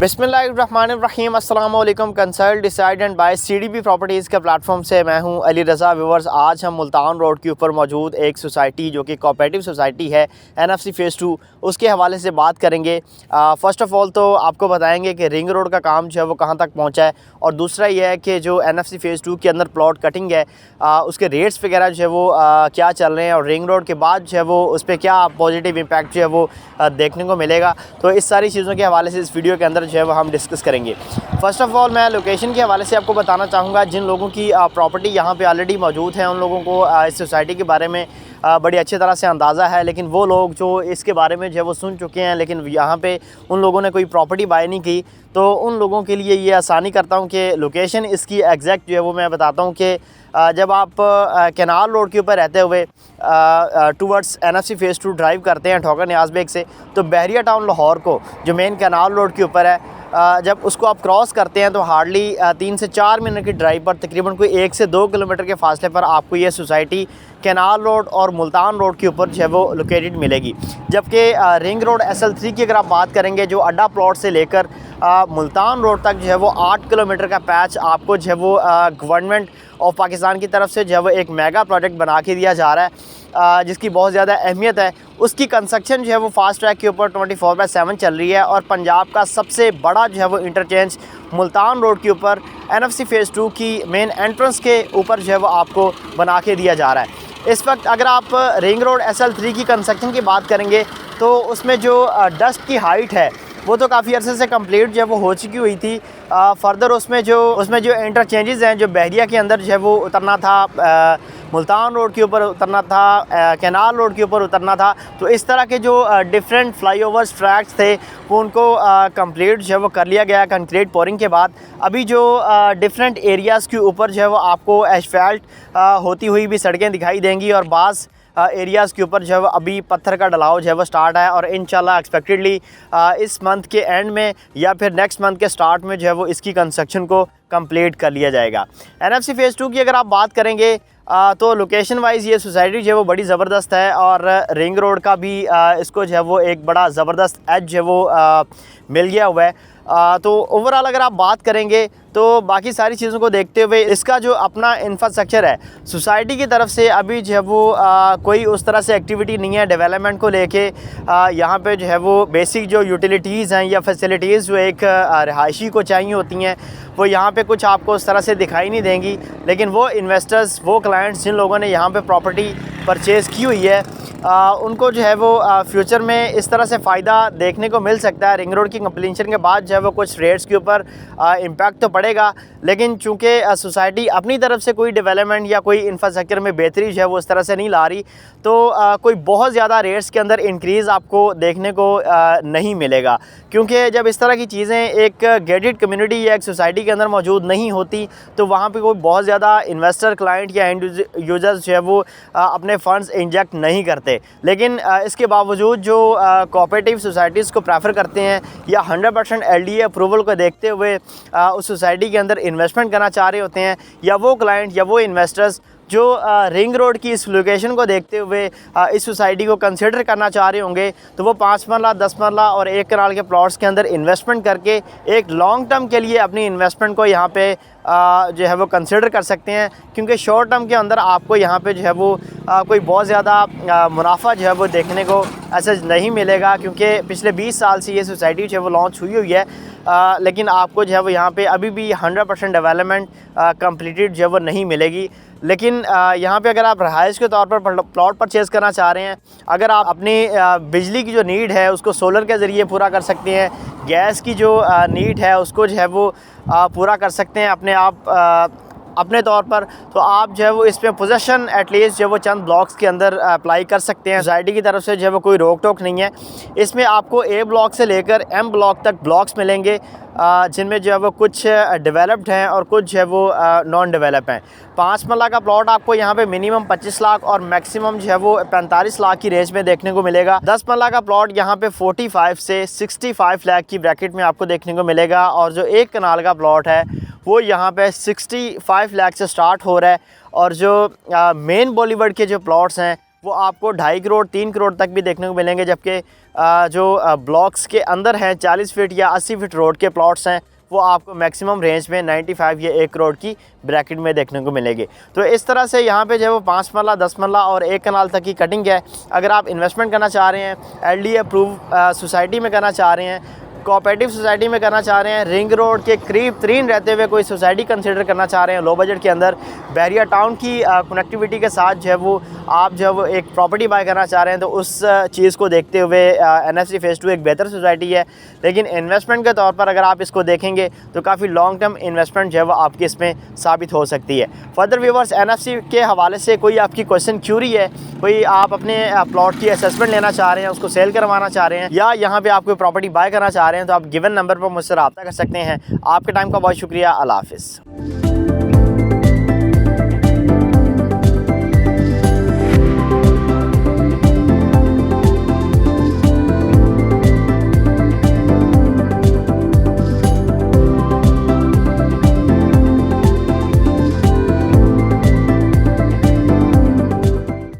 बिस्मिल्लाहिर्रहमानिर्रहीम अस्सलाम वालेकुम। Consult decide and buy CDB properties के प्लेटफॉर्म से मैं हूं अली रज़ा। व्यूअर्स, आज हम मुल्तान रोड के ऊपर मौजूद एक सोसाइटी जो कि कोऑपरेटिव सोसाइटी है NFC फ़ेज़ 2, उसके हवाले से बात करेंगे। फ़र्स्ट ऑफ़ ऑल तो आपको बताएंगे कि रिंग रोड का काम जो है वो कहां तक पहुंचा है, और दूसरा ये है कि जो NFC फ़ेज़ 2 के अंदर प्लॉट कटिंग है उसके रेट्स वगैरह जो है वो क्या चल रहे हैं, और रिंग रोड के बाद जो है वो उस पर क्या पॉजिटिव इम्पैक्ट जो है वो देखने को मिलेगा। तो इस सारी चीज़ों के हवाले से इस वीडियो के अंदर जो है वो हम डिस्कस करेंगे। फ़र्स्ट ऑफ़ ऑल मैं लोकेशन के हवाले से आपको बताना चाहूँगा। जिन लोगों की प्रॉपर्टी यहाँ पे ऑलरेडी मौजूद है उन लोगों को इस सोसाइटी के बारे में बड़ी अच्छी तरह से अंदाज़ा है, लेकिन वो लोग जो इसके बारे में जो है वो सुन चुके हैं लेकिन यहाँ पे उन लोगों ने कोई प्रॉपर्टी बाय नहीं की, तो उन लोगों के लिए ये आसानी करता हूँ कि लोकेशन इसकी एग्जैक्ट जो है वो मैं बताता हूँ कि जब आप कैनाल रोड के ऊपर रहते हुए टूवर्ड्स NFC फ़ेज़ 2 ड्राइव करते हैं ठोकर नियाज़ बेग से, तो बहरिया टाउन लाहौर को जो मेन कैनाल रोड के ऊपर है, जब उसको आप क्रॉस करते हैं तो हार्डली 3 से 4 मिनट की ड्राइव पर तकरीबन कोई 1 से 2 किलोमीटर के फासले पर आपको ये सोसाइटी कैनाल रोड और मुल्तान रोड के ऊपर जो है वो लोकेटेड मिलेगी। जबकि रिंग रोड SL3 की अगर आप बात करेंगे, जो अड्डा प्लॉट से लेकर मुल्तान रोड तक जो है वो 8 किलोमीटर का पैच आपको जो है वो गवर्नमेंट ऑफ पाकिस्तान की तरफ से जो है वो एक मेगा प्रोजेक्ट बना के दिया जा रहा है, जिसकी बहुत ज़्यादा अहमियत है। उसकी कंस्ट्रक्शन जो है वो फास्ट ट्रैक के ऊपर 24/7 चल रही है, और पंजाब का सबसे बड़ा जो है वो इंटरचेंज मुल्तान रोड के ऊपर NFC फ़ेज़ 2 की मेन एंट्रेंस के ऊपर जो है वो आपको बना के दिया जा रहा है। इस वक्त अगर आप रिंग रोड SL3 की कंस्ट्रक्शन की बात करेंगे तो उसमें जो डस्ट की हाइट है वो तो काफ़ी अरसे से कंप्लीट जो है वो हो चुकी हुई थी। फर्दर उसमें जो इंटरचेंजेस हैं, जो बहरिया के अंदर जो है वो उतरना था, मुल्तान रोड के ऊपर उतरना था, कैनाल रोड के ऊपर उतरना था, तो इस तरह के जो डिफरेंट फ्लाईओवर्स ट्रैक्स थे वो उनको कंप्लीट जो है वो कर लिया गया कंक्रीट पोरिंग के बाद। अभी जो डिफरेंट एरियाज़ के ऊपर जो है वो आपको एस्फाल्ट होती हुई भी सड़कें दिखाई देंगी, और बाज़ एरियाज़ के ऊपर जो है वो अभी पत्थर का डलाव जो है वो स्टार्ट है, और इंशाल्लाह एक्सपेक्टेडली इस मंथ के एंड में या फिर नेक्स्ट मंथ के स्टार्ट में जो है वो इसकी कंस्ट्रक्शन को कंप्लीट कर लिया जाएगा। NFC फ़ेज़ 2 की अगर आप बात करेंगे तो लोकेशन वाइज़ ये सोसाइटी जो है वो बड़ी ज़बरदस्त है, और रिंग रोड का भी इसको जो है वो एक बड़ा ज़बरदस्त एज जो है वो मिल गया हुआ है। तो ओवरऑल अगर आप बात करेंगे तो बाकी सारी चीज़ों को देखते हुए इसका जो अपना इंफ्रास्ट्रक्चर है सोसाइटी की तरफ से अभी जो है वो कोई उस तरह से एक्टिविटी नहीं है डेवलपमेंट को लेके। यहाँ पे जो है वो बेसिक जो यूटिलिटीज़ हैं या फैसिलिटीज़ जो एक रहायशी को चाहिए होती हैं वो यहाँ पे कुछ आपको उस तरह से दिखाई नहीं देंगी, लेकिन वो इन्वेस्टर्स, वो क्लाइंट्स जिन लोगों ने यहाँ पे प्रॉपर्टी परचेज़ की हुई है उनको जो है वो फ्यूचर में इस तरह से फ़ायदा देखने को मिल सकता है। रिंग रोड की कंप्लीशन के बाद जो है वो कुछ रेट्स के ऊपर इम्पैक्ट तो पड़ेगा, लेकिन चूँकि सोसाइटी अपनी तरफ से कोई डेवलपमेंट या कोई इंफ्रास्ट्रक्चर में बेहतरी जो है वो इस तरह से नहीं ला रही, तो कोई बहुत ज़्यादा रेट्स के अंदर इंक्रीज़ आपको देखने को नहीं मिलेगा। क्योंकि जब इस तरह की चीज़ें एक गेटेड कम्युनिटी या एक सोसाइटी के अंदर मौजूद नहीं होती तो वहाँ पे कोई बहुत ज़्यादा इन्वेस्टर, क्लाइंट या एंड यूज़र्स जो है वो अपने फ़ंड्स इंजेक्ट नहीं करते। लेकिन इसके बावजूद जो कोऑपरेटिव सोसाइटीज़ को प्रेफर करते हैं या 100% LDA अप्रूवल को देखते हुए उस सोसाइटी के अंदर इन्वेस्टमेंट करना चाह रहे होते हैं, या वो क्लाइंट या वो इन्वेस्टर्स जो रिंग रोड की इस लोकेशन को देखते हुए इस सोसाइटी को कंसिडर करना चाह रहे होंगे, तो वो 5 मरला, 10 मरला और 1 कनाल के प्लॉट्स के अंदर इन्वेस्टमेंट करके एक लॉन्ग टर्म के लिए अपनी इन्वेस्टमेंट को यहाँ पे जो है वो कंसिडर कर सकते हैं। क्योंकि शॉर्ट टर्म के अंदर आपको यहाँ पे जो है वो कोई बहुत ज़्यादा मुनाफा जो है वो देखने को ऐसा नहीं मिलेगा, क्योंकि पिछले 20 साल से ये सोसाइटी जो है वो लॉन्च हुई है, लेकिन आपको जो है वो यहाँ पे अभी भी 100% डेवलपमेंट कंप्लीटेड जो है वो नहीं मिलेगी। लेकिन यहाँ पे अगर आप रहायश के तौर पर प्लॉट परचेज़ करना चाह रहे हैं, अगर आप अपनी बिजली की जो नीड है उसको सोलर के ज़रिए पूरा कर सकते हैं, गैस की जो नीड है उसको जो है वो पूरा कर सकते हैं अपने आप अपने तौर पर, तो आप जो है वो इसमें पोजेसन एटलीस्ट जो है वो चंद ब्लॉक्स के अंदर अप्लाई कर सकते हैं। सोसाइटी की तरफ से जो है वो कोई रोक टोक नहीं है। इसमें आपको A ब्लॉक से लेकर M ब्लॉक तक ब्लॉक्स मिलेंगे, जिनमें जो है वो कुछ डेवलप्ड हैं और कुछ जो है वो नॉन डेवलप हैं। 5 मरला का प्लॉट आपको यहाँ पे मिनिमम 25 लाख और मैक्सिमम जो है वो 45 लाख की रेंज में देखने को मिलेगा। 10 मरला का प्लॉट यहाँ पे 45 से 65 लाख की ब्रैकेट में आपको देखने को मिलेगा, और जो 1 कनाल का प्लॉट है वो यहाँ पे 65 लाख से स्टार्ट हो रहा है, और जो मेन बॉलीवुड के जो प्लॉट्स हैं वो आपको 2.5 करोड़ 3 करोड़ तक भी देखने को मिलेंगे, जबकि जो ब्लॉक्स के अंदर हैं 40 फीट या 80 फीट रोड के प्लॉट्स हैं वो आपको मैक्सिमम रेंज में 95 या 1 करोड़ की ब्रैकेट में देखने को मिलेगी। तो इस तरह से यहाँ पे जो है वो 5 मरला 10 मरला और 1 कनाल तक की कटिंग है। अगर आप इन्वेस्टमेंट करना चाह रहे हैं, LD अप्रूव सोसाइटी में करना चाह रहे हैं, कोऑपरेटिव सोसाइटी में करना चाह रहे हैं, रिंग रोड के करीब तरीन रहते हुए कोई सोसाइटी कंसिडर करना चाह रहे हैं लो बजट के अंदर, बहरिया टाउन की कनेक्टिविटी के साथ जो है वो आप जो है वो एक प्रॉपर्टी बाय करना चाह रहे हैं, तो उस चीज़ को देखते हुए NFC फेज़ 2 एक बेहतर सोसाइटी है। लेकिन इन्वेस्टमेंट के तौर पर अगर आप इसको देखेंगे तो काफ़ी लॉन्ग टर्म इन्वेस्टमेंट जो है वो आपकी इसमें साबित हो सकती है। फर्दर व्यूवर्स, NFC के हवाले से कोई आपकी क्वेश्चन क्यूरी है, कोई आप अपने प्लॉट की असेसमेंट लेना चाह रहे हैं, उसको सेल करवाना चाह रहे हैं, या यहाँ पे आप कोई प्रॉपर्टी बाय करना चाह रहे हैं, तो आप गिवन नंबर पर मुझसे रब्ता कर सकते हैं। आपके टाइम का बहुत शुक्रिया। अल्लाह हाफ़िज़।